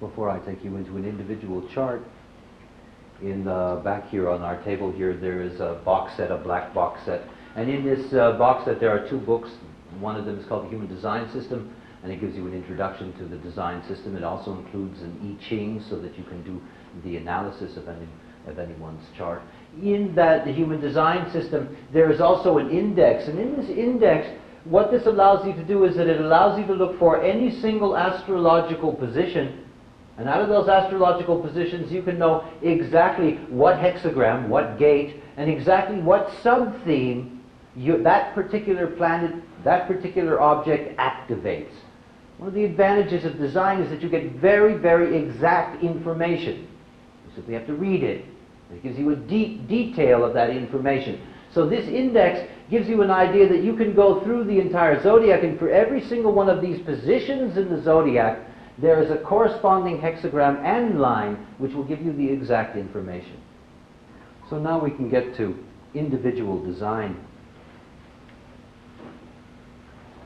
before I take you into an individual chart, in the back here on our table here, there is a box set, a black box set. And in this box set, there are two books. One of them is called The Human Design System, and it gives you an introduction to the design system. It also includes an I Ching so that you can do the analysis of anyone's chart. In that, the Human Design System, there is also an index. And in this index, what this allows you to do is that it allows you to look for any single astrological position. And out of those astrological positions, you can know exactly what hexagram, what gate, and exactly what sub-theme that particular planet, that particular object activates. One of the advantages of design is that you get very, very exact information. You simply have to read it. It gives you a deep detail of that information. So this index gives you an idea that you can go through the entire zodiac, and for every single one of these positions in the zodiac, there is a corresponding hexagram and line which will give you the exact information. So now we can get to individual design.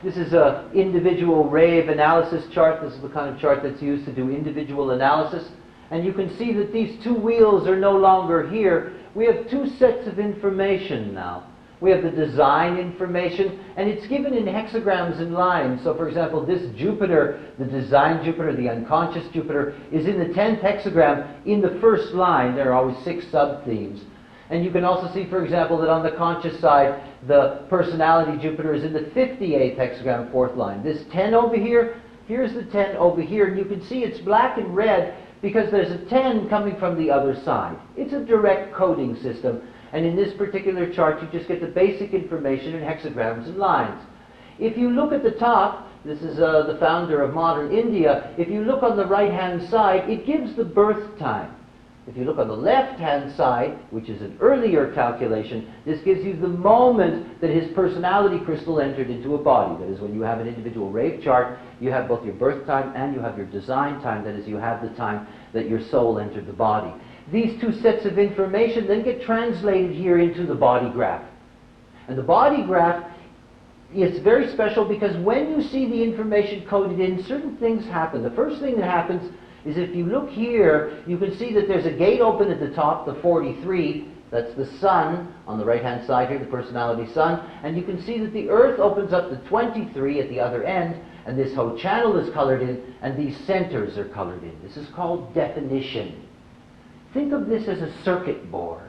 This is an individual ray of analysis chart. This is the kind of chart that's used to do individual analysis. And you can see that these two wheels are no longer here. We have two sets of information now. We have the design information, and it's given in hexagrams and lines. So, for example, this Jupiter, the design Jupiter, the unconscious Jupiter, is in the 10th hexagram in the first line. There are always 6 sub-themes. And you can also see, for example, that on the conscious side, the personality Jupiter is in the 58th hexagram, 4th line. This 10 over here, here's the 10 over here, and you can see it's black and red because there's a 10 coming from the other side. It's a direct coding system. And in this particular chart, you just get the basic information in hexagrams and lines. If you look at the top, this is the founder of modern India. If you look on the right-hand side, it gives the birth time. If you look on the left-hand side, which is an earlier calculation, this gives you the moment that his personality crystal entered into a body. That is, when you have an individual rave chart, you have both your birth time and you have your design time. That is, you have the time that your soul entered the body. These two sets of information then get translated here into the body graph. And the body graph is very special because when you see the information coded in, certain things happen. The first thing that happens is if you look here, you can see that there's a gate open at the top, the 43. That's the sun on the right-hand side here, the personality sun. And you can see that the earth opens up to 23 at the other end, and this whole channel is colored in, and these centers are colored in. This is called definition. Think of this as a circuit board.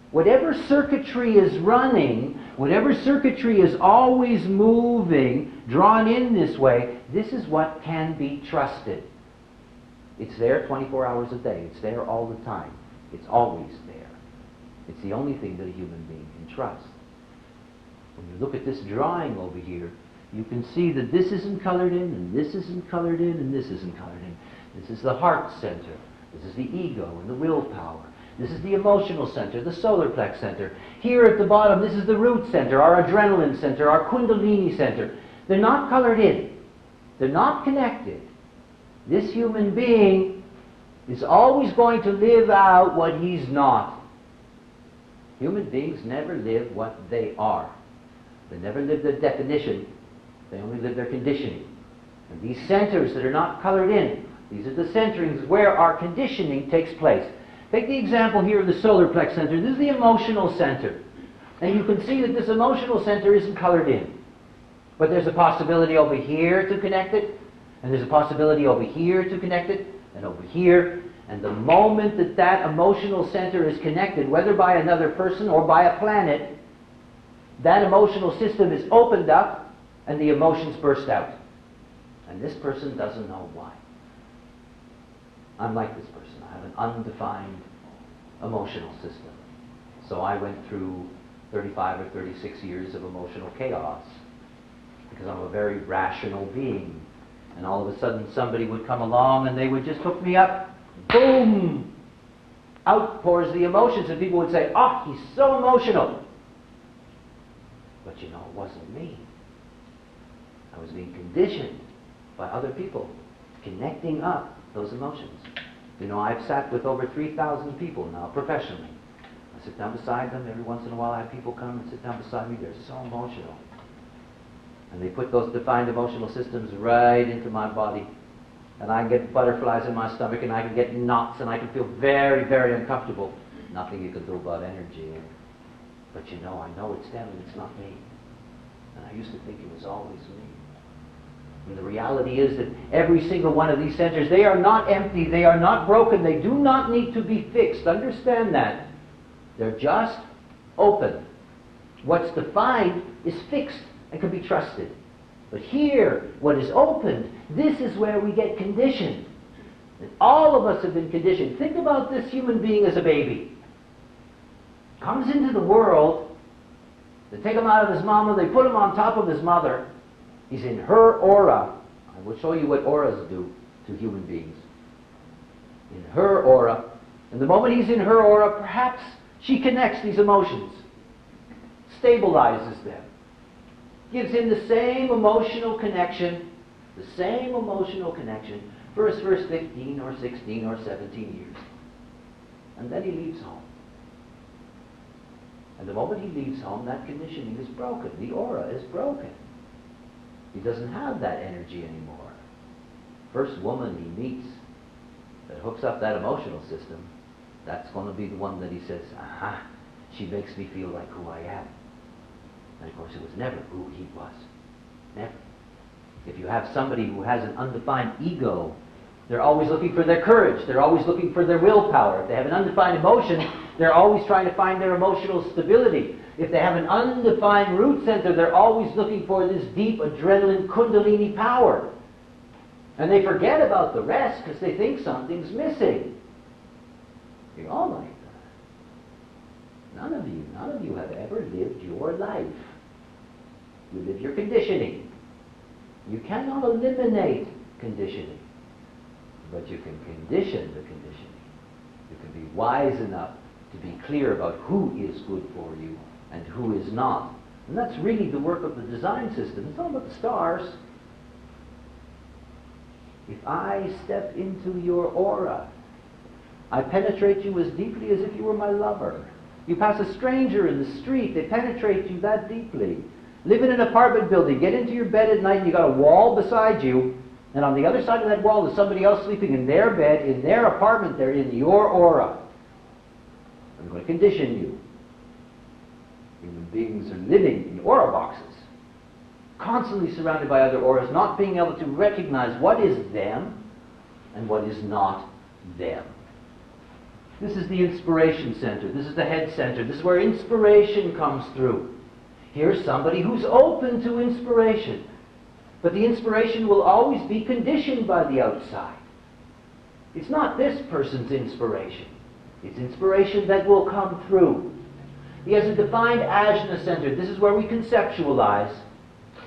Whatever circuitry is running, whatever circuitry is always moving, drawn in this way, this is what can be trusted. It's there 24 hours a day. It's there all the time. It's always there. It's the only thing that a human being can trust. When you look at this drawing over here, you can see that this isn't colored in, and this isn't colored in, and this isn't colored in. This is the heart center. This is the ego and the willpower. This is the emotional center, the solar plex center. Here at the bottom, this is the root center, our adrenaline center, our kundalini center. They're not colored in. They're not connected. This human being is always going to live out what he's not. Human beings never live what they are. They never live their definition. They only live their conditioning. And these centers that are not colored in, these are the centerings where our conditioning takes place. Take the example here of the solar plex center. This is the emotional center. And you can see that this emotional center isn't colored in. But there's a possibility over here to connect it, and there's a possibility over here to connect it, and over here. And the moment that that emotional center is connected, whether by another person or by a planet, that emotional system is opened up, and the emotions burst out. And this person doesn't know why. I'm like this person. I have an undefined emotional system. So I went through 35 or 36 years of emotional chaos because I'm a very rational being. And all of a sudden somebody would come along and they would just hook me up. Boom! Out pours the emotions, and people would say, "Oh, he's so emotional." But you know, it wasn't me. I was being conditioned by other people, connecting up those emotions. You know, I've sat with over 3,000 people now, professionally. I sit down beside them. Every once in a while I have people come and sit down beside me. They're so emotional. And they put those defined emotional systems right into my body. and I can get butterflies in my stomach, and I can get knots, and I can feel very, very uncomfortable. Nothing you can do about energy. But you know, I know it's them and it's not me. And I used to think it was always me. And the reality is that every single one of these centers, they are not empty, they are not broken, they do not need to be fixed. Understand that. They're just open. What's defined is fixed and can be trusted. But here, what is opened, this is where we get conditioned. And all of us have been conditioned. Think about this human being as a baby. Comes into the world, they take him out of his mama, they put him on top of his mother. He's in her aura. I will show you what auras do to human beings. In her aura. And the moment he's in her aura, perhaps she connects these emotions, stabilizes them, gives him the same emotional connection for his first 15 or 16 or 17 years. And then he leaves home. And the moment he leaves home, that conditioning is broken. The aura is broken. He doesn't have that energy anymore. First woman he meets that hooks up that emotional system, that's going to be the one that he says, aha, she makes me feel like who I am. And of course it was never who he was. Never. If you have somebody who has an undefined ego, they're always looking for their courage. They're always looking for their willpower. If they have an undefined emotion, they're always trying to find their emotional stability. If they have an undefined root center, they're always looking for this deep adrenaline kundalini power. And they forget about the rest because they think something's missing. You're all like that. None of you have ever lived your life. You live your conditioning. You cannot eliminate conditioning. But you can condition the conditioning. You can be wise enough to be clear about who is good for you and who is not. And that's really the work of the design system. It's not about the stars. If I step into your aura, I penetrate you as deeply as if you were my lover. You pass a stranger in the street, they penetrate you that deeply. Live in an apartment building, get into your bed at night and you got a wall beside you, and on the other side of that wall is somebody else sleeping in their bed, in their apartment, they're in your aura. I'm going to condition you. Human beings are living in aura boxes, constantly surrounded by other auras, not being able to recognize what is them and what is not them. This is the inspiration center. This is the head center. This is where inspiration comes through. Here's somebody who's open to inspiration. But the inspiration will always be conditioned by the outside. It's not this person's inspiration. It's inspiration that will come through. He has a defined ajna center. This is where we conceptualize.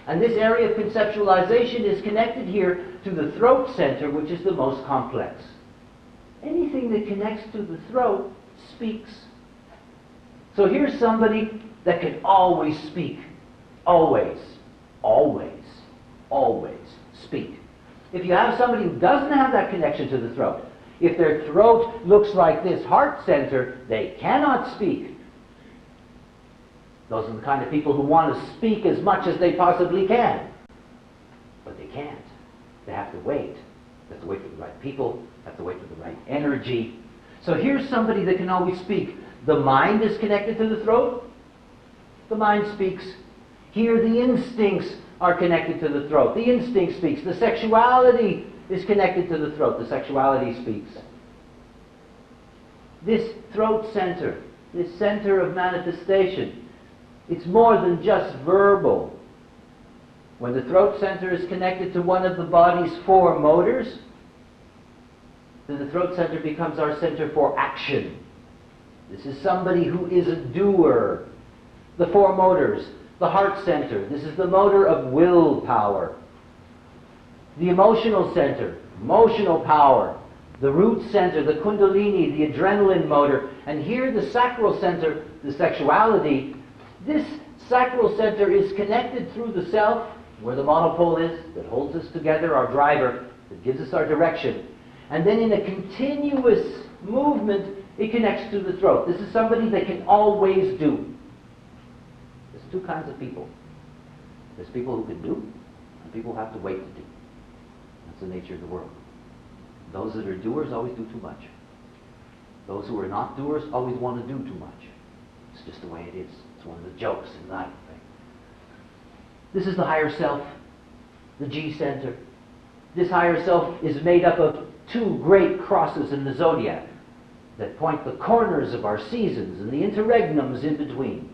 And this area of conceptualization is connected here to the throat center, which is the most complex. Anything that connects to the throat speaks. So here's somebody that can always speak. Always. Always. Always speak. If you have somebody who doesn't have that connection to the throat, if their throat looks like this heart center, they cannot speak. Those are the kind of people who want to speak as much as they possibly can. But they can't. They have to wait. They have to wait for the right people. They have to wait for the right energy. So here's somebody that can always speak. The mind is connected to the throat. The mind speaks. Here the instincts are connected to the throat. The instinct speaks. The sexuality is connected to the throat. The sexuality speaks. This throat center, this center of manifestation, it's more than just verbal. When the throat center is connected to one of the body's four motors, then the throat center becomes our center for action. This is somebody who is a doer. The four motors, the heart center, this is the motor of willpower. The emotional center, emotional power. The root center, the kundalini, the adrenaline motor. And here the sacral center, the sexuality. This sacral center is connected through the self, where the monopole is, that holds us together, our driver, that gives us our direction. And then in a continuous movement, it connects to the throat. This is somebody that can always do. There's two kinds of people. There's people who can do, and people who have to wait to do. That's the nature of the world. Those that are doers always do too much. Those who are not doers always want to do too much. It's just the way it is. It's one of the jokes in life. Right? This is the higher self, the G center. This higher self is made up of two great crosses in the zodiac that point the corners of our seasons and the interregnums in between.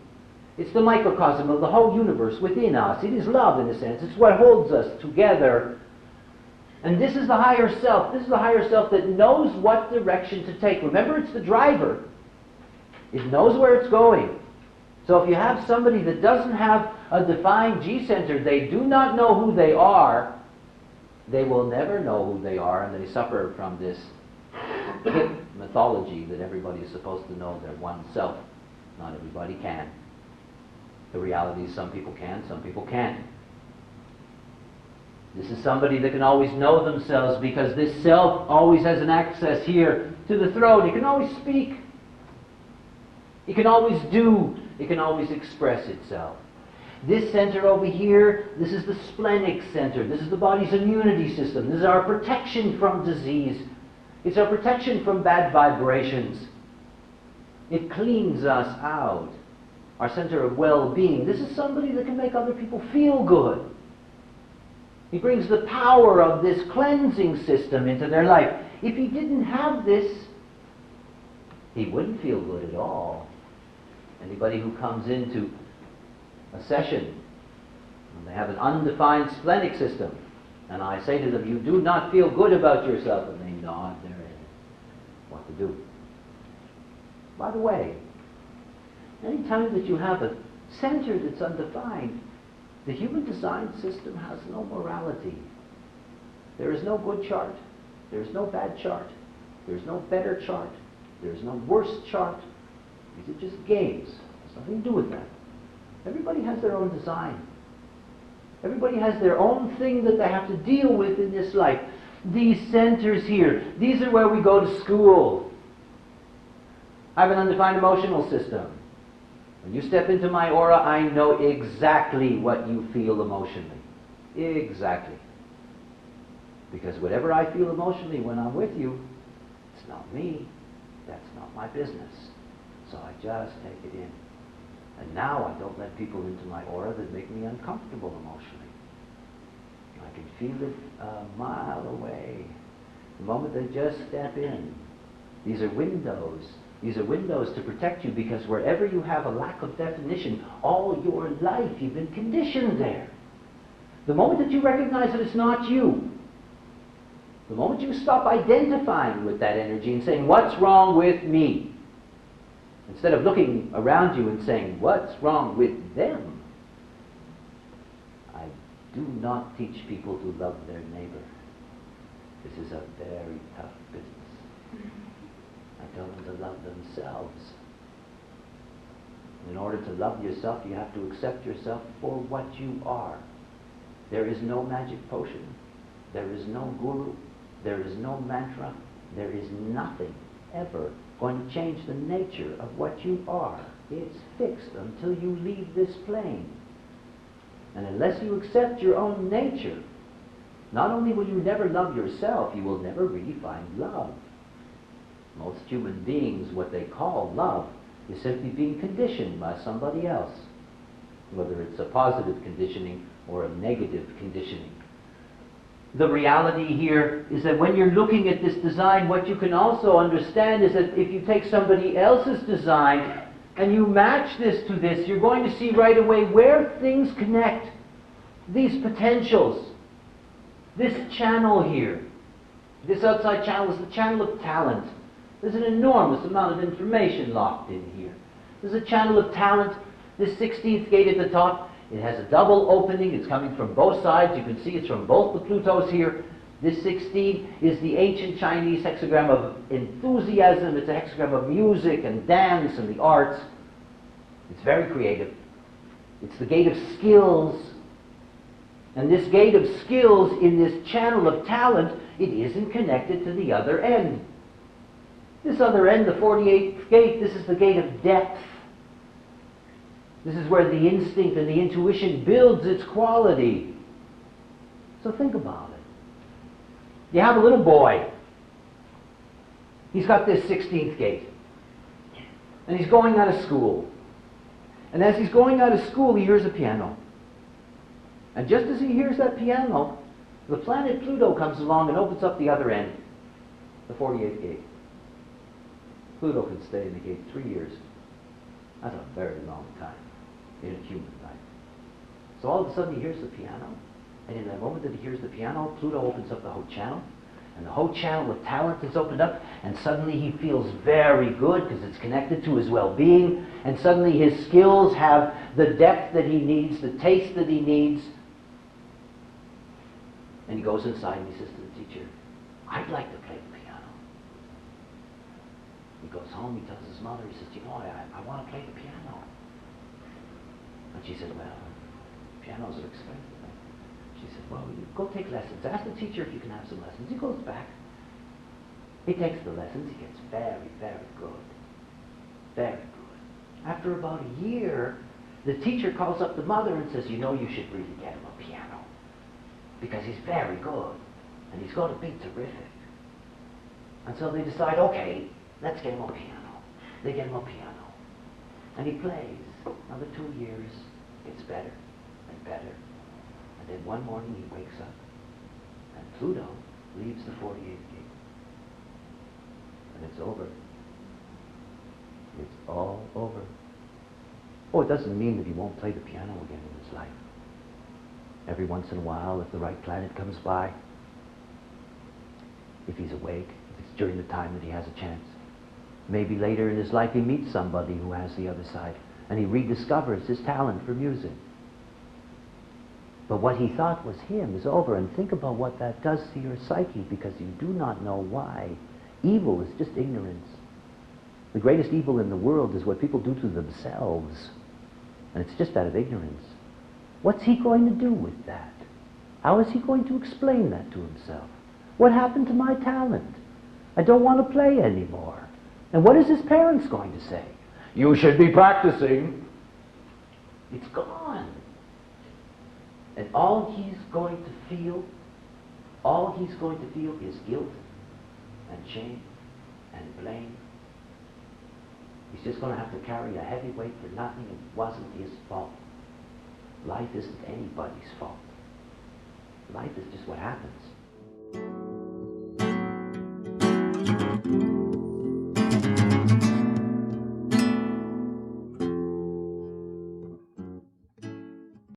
It's the microcosm of the whole universe within us. It is love, in a sense. It's what holds us together. And this is the higher self. This is the higher self that knows what direction to take. Remember, it's the driver. It knows where it's going. So if you have somebody that doesn't have a defined G-center, they do not know who they are, they will never know who they are, and they suffer from this hip mythology that everybody is supposed to know their one self. Not everybody can. The reality is some people can, some people can't. This is somebody that can always know themselves because this self always has an access here to the throat. It can always speak. It can always do. It can always express itself. This center over here, this is the splenic center. This is the body's immunity system. This is our protection from disease. It's our protection from bad vibrations. It cleans us out. Our center of well-being. This is somebody that can make other people feel good. He brings the power of this cleansing system into their life. If he didn't have this, he wouldn't feel good at all. Anybody who comes into a session and they have an undefined splenic system, and I say to them, you do not feel good about yourself, and they nod their head. What to do? By the way, any time that you have a center that's undefined, the human design system has no morality. There is no good chart. There is no bad chart. There is no better chart. There is no worse chart. These are just games. There's nothing to do with that. Everybody has their own design. Everybody has their own thing that they have to deal with in this life. These centers here, these are where we go to school. I have an undefined emotional system. When you step into my aura, I know exactly what you feel emotionally. Exactly. Because whatever I feel emotionally when I'm with you, it's not me. That's not my business. So I just take it in. And now I don't let people into my aura that make me uncomfortable emotionally. I can feel it a mile away. The moment they just step in. These are windows. These are windows to protect you, because wherever you have a lack of definition, all your life you've been conditioned there. The moment that you recognize that it's not you, the moment you stop identifying with that energy and saying, what's wrong with me? Instead of looking around you and saying, what's wrong with them? I do not teach people to love their neighbor. This is a very tough business. I tell them to love themselves. In order to love yourself, you have to accept yourself for what you are. There is no magic potion. There is no guru. There is no mantra. There is nothing ever going to change the nature of what you are. It's fixed until you leave this plane. And unless you accept your own nature, not only will you never love yourself, you will never really find love. Most human beings, what they call love, is simply being conditioned by somebody else, whether it's a positive conditioning or a negative conditioning. The reality here is that when you're looking at this design, what you can also understand is that if you take somebody else's design and you match this to this, you're going to see right away where things connect. These potentials, this channel here, this outside channel is the channel of talent. There's an enormous amount of information locked in here. There's a channel of talent. This 16th gate at the top, it has a double opening. It's coming from both sides. You can see it's from both the Plutos here. This 16 is the ancient Chinese hexagram of enthusiasm. It's a hexagram of music and dance and the arts. It's very creative. It's the gate of skills. And this gate of skills in this channel of talent, it isn't connected to the other end. This other end, the 48th gate, this is the gate of depth. This is where the instinct and the intuition builds its quality. So think about it. You have a little boy. He's got this 16th gate. And he's going out of school. And as he's going out of school, he hears a piano. And just as he hears that piano, the planet Pluto comes along and opens up the other end, the 48th gate. Pluto can stay in the gate 3 years. That's a very long time in a human life. So all of a sudden he hears the piano, and in the moment that he hears the piano, Pluto opens up the whole channel, and the whole channel of talent is opened up, and suddenly he feels very good because it's connected to his well-being, and suddenly his skills have the depth that he needs, the taste that he needs. And he goes inside and he says to the teacher, "I'd like to play the piano." He goes home, he tells his mother, he says, "You know, I want to play the piano." And she said, "Well, pianos are expensive." She said, "Well, you go take lessons. Ask the teacher if you can have some lessons." He goes back. He takes the lessons. He gets very, very good. Very good. After about a year, the teacher calls up the mother and says, "You know, you should really get him a piano. Because he's very good. And he's going to be terrific." And so they decide, okay, let's get him a piano. They get him a piano. And he plays. Another 2 years, gets better and better. And then one morning he wakes up, and Pluto leaves the 48th gate. And it's over. It's all over. Oh, it doesn't mean that he won't play the piano again in his life. Every once in a while, if the right planet comes by, if he's awake, if it's during the time that he has a chance. Maybe later in his life he meets somebody who has the other side, and he rediscovers his talent for music. But what he thought was him is over, and think about what that does to your psyche, because you do not know why. Evil is just ignorance. The greatest evil in the world is what people do to themselves, and it's just out of ignorance. What's he going to do with that? How is he going to explain that to himself? What happened to my talent? I don't want to play anymore. And what is his parents going to say? "You should be practicing." It's gone. And all he's going to feel is guilt and shame and blame. He's just going to have to carry a heavy weight for nothing. It wasn't his fault. Life isn't anybody's fault. Life is just what happens.